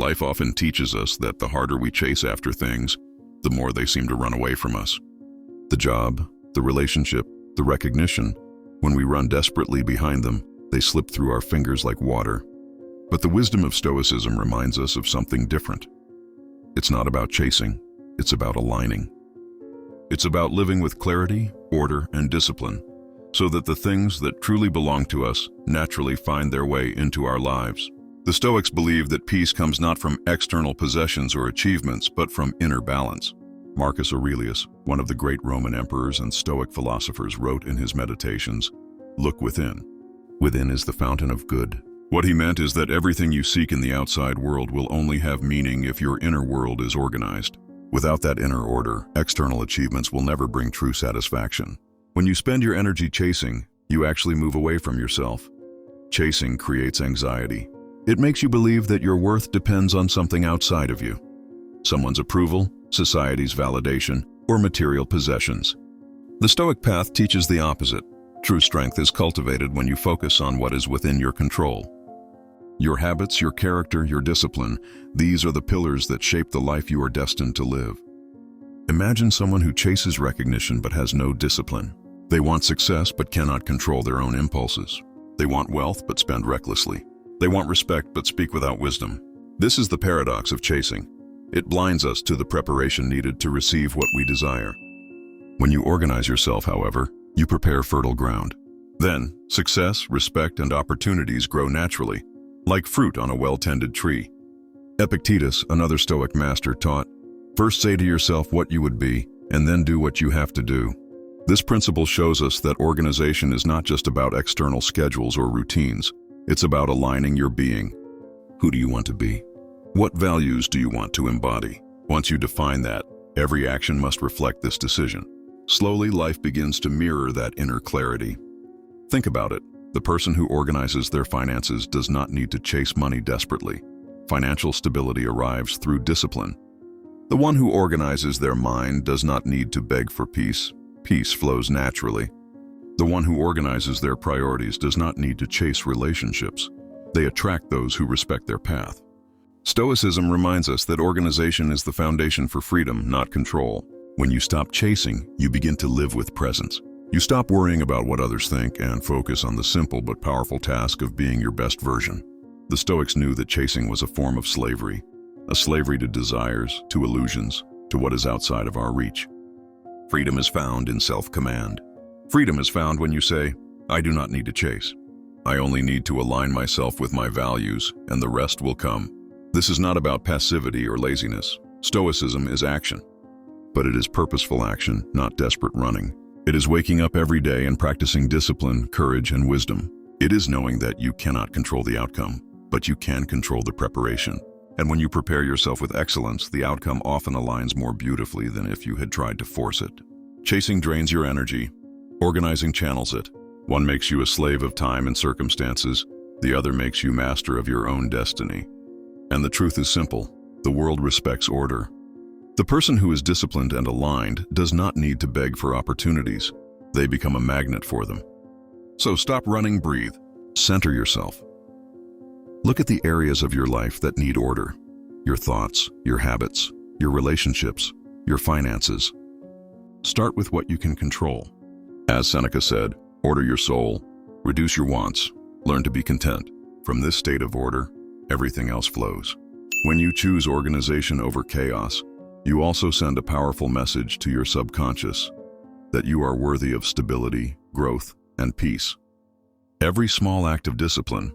Life often teaches us that the harder we chase after things, the more they seem to run away from us. The job, the relationship, the recognition, when we run desperately behind them, they slip through our fingers like water. But the wisdom of Stoicism reminds us of something different. It's not about chasing, it's about aligning. It's about living with clarity, order, and discipline, so that the things that truly belong to us naturally find their way into our lives. The Stoics believe that peace comes not from external possessions or achievements, but from inner balance. Marcus Aurelius, one of the great Roman emperors and Stoic philosophers, wrote in his Meditations, "Look within. Within is the fountain of good." What he meant is that everything you seek in the outside world will only have meaning if your inner world is organized. Without that inner order, external achievements will never bring true satisfaction. When you spend your energy chasing, you actually move away from yourself. Chasing creates anxiety. It makes you believe that your worth depends on something outside of you. Someone's approval, society's validation, or material possessions. The Stoic path teaches the opposite. True strength is cultivated when you focus on what is within your control. Your habits, your character, your discipline, these are the pillars that shape the life you are destined to live. Imagine someone who chases recognition but has no discipline. They want success but cannot control their own impulses. They want wealth but spend recklessly. They want respect but speak without wisdom. This is the paradox of chasing. It blinds us to the preparation needed to receive what we desire. When you organize yourself, however, you prepare fertile ground. Then, success, respect, and opportunities grow naturally, like fruit on a well-tended tree. Epictetus, another Stoic master, taught, "First say to yourself what you would be, and then do what you have to do." This principle shows us that organization is not just about external schedules or routines. It's about aligning your being. Who do you want to be? What values do you want to embody? Once you define that, every action must reflect this decision. Slowly, life begins to mirror that inner clarity. Think about it. The person who organizes their finances does not need to chase money desperately. Financial stability arrives through discipline. The one who organizes their mind does not need to beg for peace. Peace flows naturally. The one who organizes their priorities does not need to chase relationships. They attract those who respect their path. Stoicism reminds us that organization is the foundation for freedom, not control. When you stop chasing, you begin to live with presence. You stop worrying about what others think and focus on the simple but powerful task of being your best version. The Stoics knew that chasing was a form of slavery, a slavery to desires, to illusions, to what is outside of our reach. Freedom is found in self-command. Freedom is found when you say, "I do not need to chase. I only need to align myself with my values, and the rest will come." This is not about passivity or laziness. Stoicism is action. But it is purposeful action, not desperate running. It is waking up every day and practicing discipline, courage, and wisdom. It is knowing that you cannot control the outcome, but you can control the preparation. And when you prepare yourself with excellence, the outcome often aligns more beautifully than if you had tried to force it. Chasing drains your energy. Organizing channels it. One makes you a slave of time and circumstances. The other makes you master of your own destiny. And the truth is simple. The world respects order. The person who is disciplined and aligned does not need to beg for opportunities. They become a magnet for them. So stop running, breathe. Center yourself. Look at the areas of your life that need order. Your thoughts, your habits, your relationships, your finances. Start with what you can control. As Seneca said, order your soul, reduce your wants, learn to be content. From this state of order, everything else flows. When you choose organization over chaos, you also send a powerful message to your subconscious that you are worthy of stability, growth, and peace. Every small act of discipline,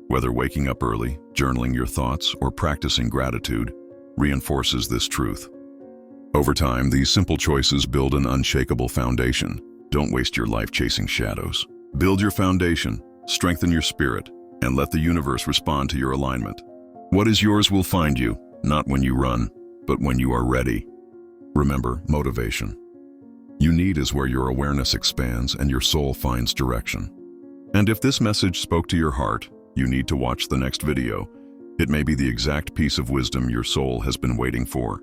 whether waking up early, journaling your thoughts, or practicing gratitude, reinforces this truth. Over time, these simple choices build an unshakable foundation. Don't waste your life chasing shadows. Build your foundation, strengthen your spirit, and let the universe respond to your alignment. What is yours will find you, not when you run, but when you are ready. Remember, motivation. You need is where your awareness expands and your soul finds direction. And if this message spoke to your heart, you need to watch the next video. It may be the exact piece of wisdom your soul has been waiting for.